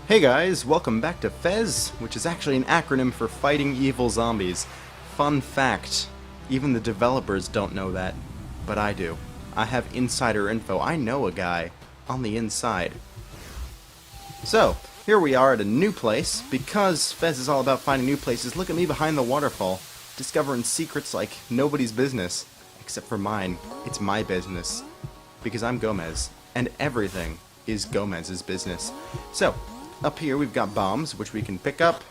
Hey guys, welcome back to Fez, which is actually an acronym for Fighting Evil Zombies. Fun fact, even the developers don't know that, but I do. I have insider info. I know a guy on the inside. So, here we are at a new place. Because Fez is all about finding new places, look at me behind the waterfall, discovering secrets like nobody's business, except for mine. It's my business. Because I'm Gomez, and everything is Gomez's business. So, up here we've got bombs, which we can pick up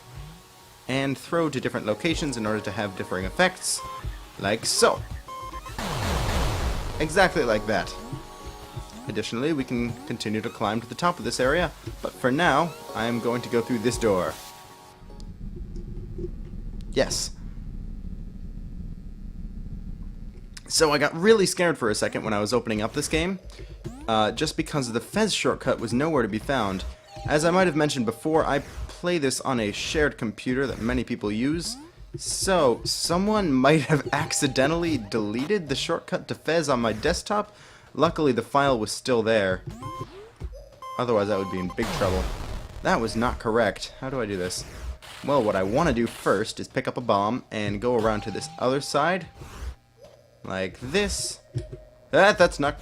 and throw to different locations in order to have differing effects, like so. Exactly like that. Additionally, we can continue to climb to the top of this area, but for now, I am going to go through this door. Yes. So I got really scared for a second when I was opening up this game, just because the Fez shortcut was nowhere to be found. As I might have mentioned before, I play this on a shared computer that many people use, so someone might have accidentally deleted the shortcut to Fez on my desktop. Luckily the file was still there. Otherwise I would be in big trouble. That was not correct. How do I do this? Well, what I want to do first is pick up a bomb and go around to this other side. Like this. That's not...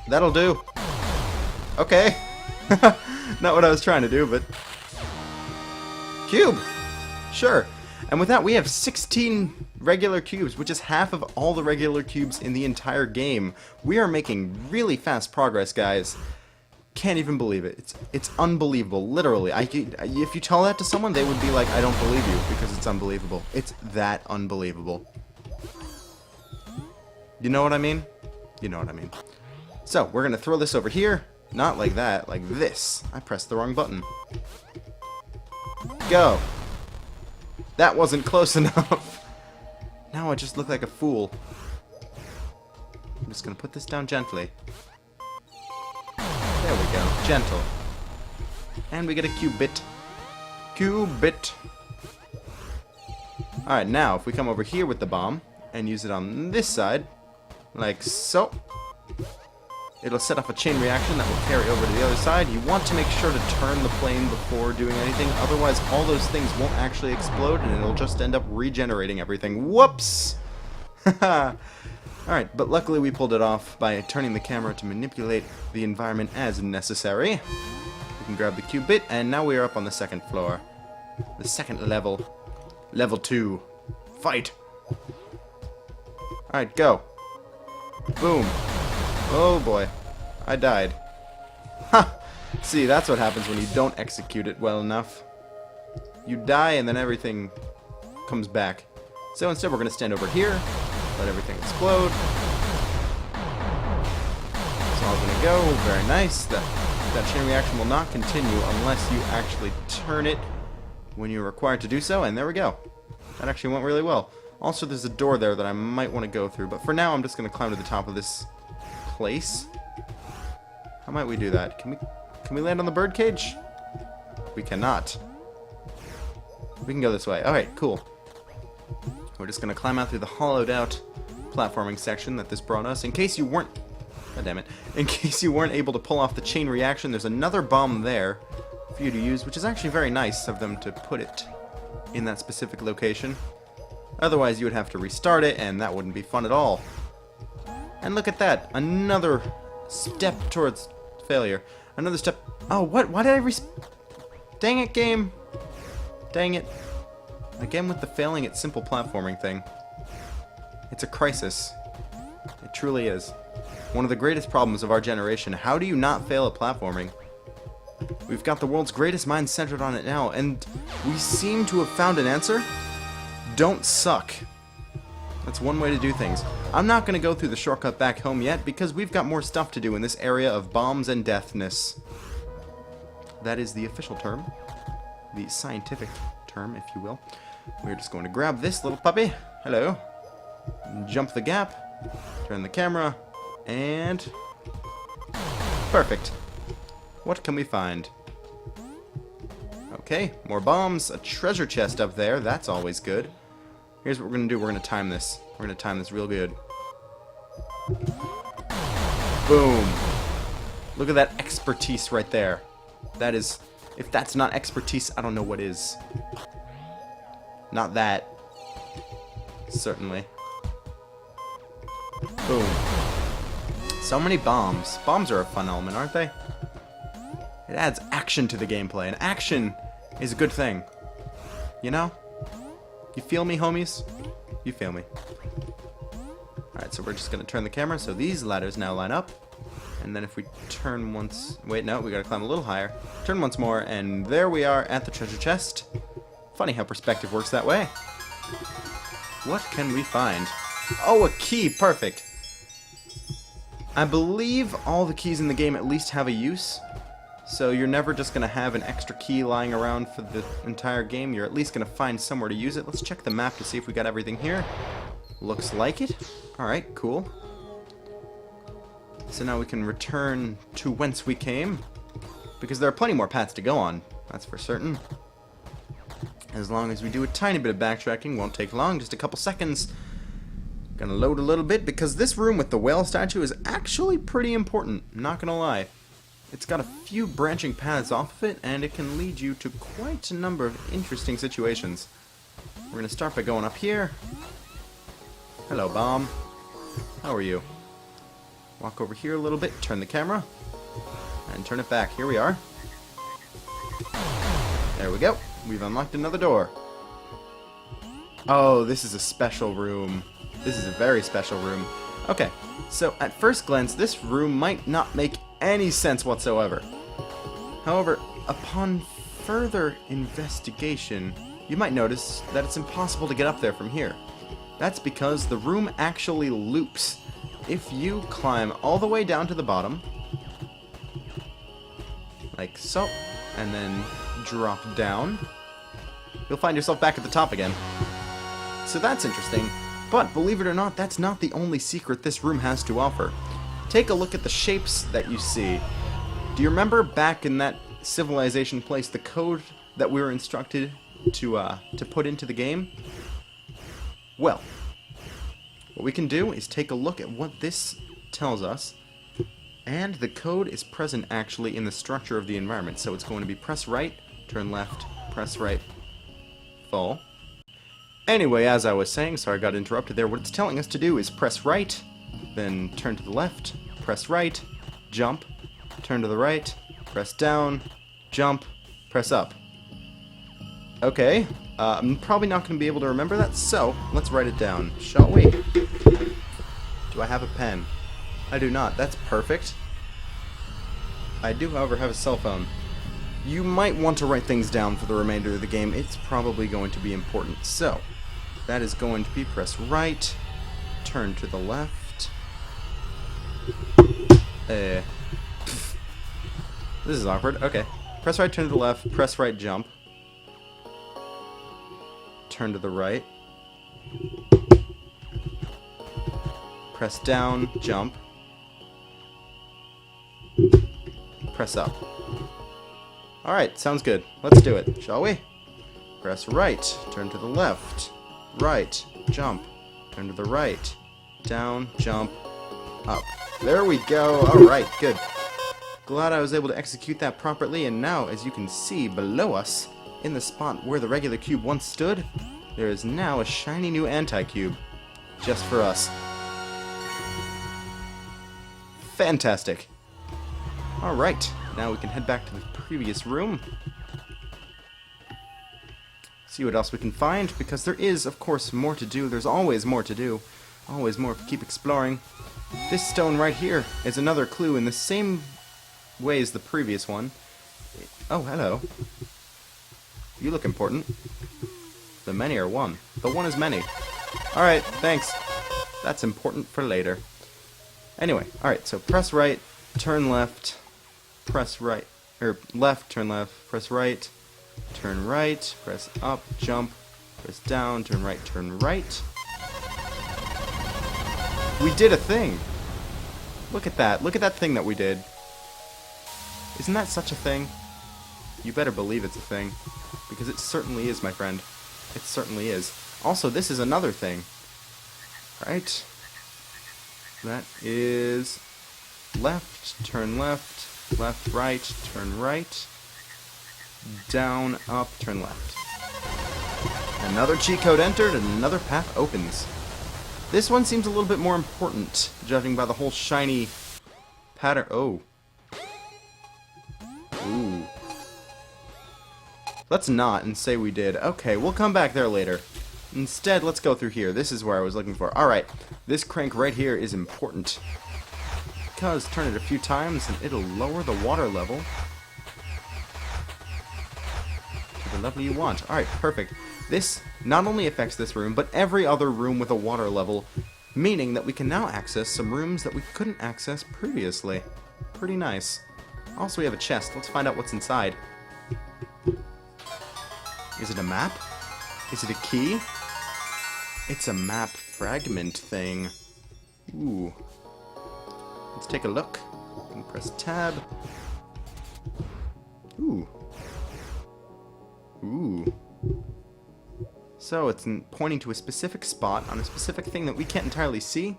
That'll do. Okay. Not what I was trying to do, but... Cube! Sure. And with that, we have 16 regular cubes, which is half of all the regular cubes in the entire game. We are making really fast progress, guys. Can't even believe it. It's unbelievable, literally. If you tell that to someone, they would be like, I don't believe you, because it's unbelievable. It's that unbelievable. You know what I mean? You know what I mean. So, we're going to throw this over here. Not like that, like this. I pressed the wrong button. Go! That wasn't close enough. Now I just look like a fool. I'm just gonna put this down gently. There we go. Gentle. And we get a cubit. Cubit. Alright, now if we come over here with the bomb and use it on this side, like so, it'll set off a chain reaction that will carry over to the other side. You want to make sure to turn the plane before doing anything, otherwise all those things won't actually explode and it'll just end up regenerating everything. Whoops! Alright, but luckily we pulled it off by turning the camera to manipulate the environment as necessary. We can grab the cubit, and now we are up on the second floor. The second level. Level 2. Fight! Alright, go. Boom. Oh boy, I died. Ha! See, that's what happens when you don't execute it well enough. You die and then everything comes back. So instead we're going to stand over here, let everything explode. It's all going to go, very nice. That chain reaction will not continue unless you actually turn it when you're required to do so, and there we go. That actually went really well. Also, there's a door there that I might want to go through, but for now I'm just going to climb to the top of this place. How might we do that? Can we land on the birdcage? We cannot. We can go this way. Alright, cool. We're just gonna climb out through the hollowed out platforming section that this brought us. In case you weren't... God damn it. In case you weren't able to pull off the chain reaction, there's another bomb there for you to use, which is actually very nice of them to put it in that specific location. Otherwise you would have to restart it, and that wouldn't be fun at all. And look at that. Another step towards failure. Another step... Oh, what? Why did I Dang it, game. Dang it. Again with the failing at simple platforming thing. It's a crisis. It truly is. One of the greatest problems of our generation. How do you not fail at platforming? We've got the world's greatest minds centered on it now, and we seem to have found an answer. Don't suck. That's one way to do things. I'm not going to go through the shortcut back home yet because we've got more stuff to do in this area of bombs and deathness. That is the official term. The scientific term, if you will. We're just going to grab this little puppy. Hello. Jump the gap. Turn the camera. And... perfect. What can we find? Okay, more bombs. A treasure chest up there. That's always good. Here's what we're going to do. We're going to time this. We're going to time this real good. Boom. Look at that expertise right there. That is... If that's not expertise, I don't know what is. Not that. Certainly. Boom. So many bombs. Bombs are a fun element, aren't they? It adds action to the gameplay, and action is a good thing. You know? You feel me, homies? You feel me. Alright, so we're just going to turn the camera so these ladders now line up. And then if we turn once... Wait, no, we got to climb a little higher. Turn once more, and there we are at the treasure chest. Funny how perspective works that way. What can we find? Oh, a key! Perfect! I believe all the keys in the game at least have a use. So you're never just going to have an extra key lying around for the entire game. You're at least going to find somewhere to use it. Let's check the map to see if we got everything here. Looks like it. Alright, cool. So now we can return to whence we came. Because there are plenty more paths to go on. That's for certain. As long as we do a tiny bit of backtracking, won't take long, just a couple seconds. Gonna load a little bit because this room with the whale statue is actually pretty important, not gonna lie. It's got a few branching paths off of it, and it can lead you to quite a number of interesting situations. We're gonna start by going up here. Hello, bomb. How are you? Walk over here a little bit, turn the camera, and turn it back. Here we are. There we go. We've unlocked another door. Oh, this is a special room. This is a very special room. Okay, so at first glance, this room might not make any sense whatsoever. However, upon further investigation, you might notice that it's impossible to get up there from here. That's because the room actually loops. If you climb all the way down to the bottom, like so, and then drop down, you'll find yourself back at the top again. So that's interesting, but believe it or not, that's not the only secret this room has to offer. Take a look at the shapes that you see. Do you remember back in that civilization place, the code that we were instructed to put into the game? Well, what we can do is take a look at what this tells us, and the code is present actually in the structure of the environment. So it's going to be press right, turn left, press right, fall. Anyway, as I was saying, sorry I got interrupted there, what it's telling us to do is press right, then turn to the left, press right, jump, turn to the right, press down, jump, press up. Okay, I'm probably not going to be able to remember that, so let's write it down, shall we? Do I have a pen? I do not. That's perfect. I do, however, have a cell phone. You might want to write things down for the remainder of the game. It's probably going to be important. So, that is going to be press right, turn to the left. This is awkward. Okay. Press right, turn to the left, press right, jump. Turn to the right. Press down, jump. Press up. Alright, sounds good. Let's do it, shall we? Press right, turn to the left. Right, jump. Turn to the right. Down, jump, up. There we go. Alright, good. Glad I was able to execute that properly, and now, as you can see below us, in the spot where the regular cube once stood, there is now a shiny new anti-cube. Just for us. Fantastic. Alright, now we can head back to the previous room. See what else we can find, because there is, of course, more to do. There's always more to do. Always more if we keep exploring. This stone right here is another clue in the same way as the previous one. Oh, hello. You look important. The many are one. The one is many. Alright, thanks. That's important for later. Anyway, alright, so press right, turn left, press right, or left, turn left, press right, turn right, press up, jump, press down, turn right, turn right. We did a thing! Look at that thing that we did. Isn't that such a thing? You better believe it's a thing. Because it certainly is, my friend. It certainly is. Also, this is another thing. Right? That is left, turn left, Left, right, turn right. Down, up, turn left. Another cheat code entered and another path opens. This one seems a little bit more important, judging by the whole shiny pattern. Oh. Ooh. Let's not and say we did. Okay, we'll come back there later. Instead, let's go through here. This is where I was looking for. Alright, this crank right here is important. Because turn it a few times and it'll lower the water level to the level you want. Alright, perfect. This not only affects this room, but every other room with a water level, meaning that we can now access some rooms that we couldn't access previously. Pretty nice. Also, we have a chest. Let's find out what's inside. Is it a map? Is it a key? It's a map fragment thing. Ooh. Let's take a look. And press tab. Ooh. Ooh. So it's pointing to a specific spot on a specific thing that we can't entirely see,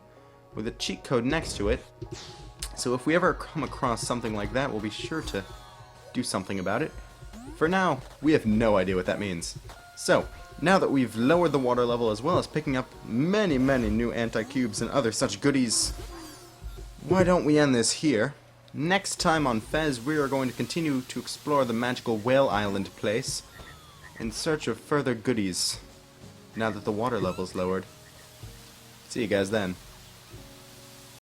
with a cheat code next to it. So if we ever come across something like that, we'll be sure to do something about it. For now, we have no idea what that means. So, now that we've lowered the water level as well as picking up many new anti-cubes and other such goodies, why don't we end this here? Next time on Fez, we are going to continue to explore the magical Whale Island place in search of further goodies, now that the water level's lowered. See you guys then.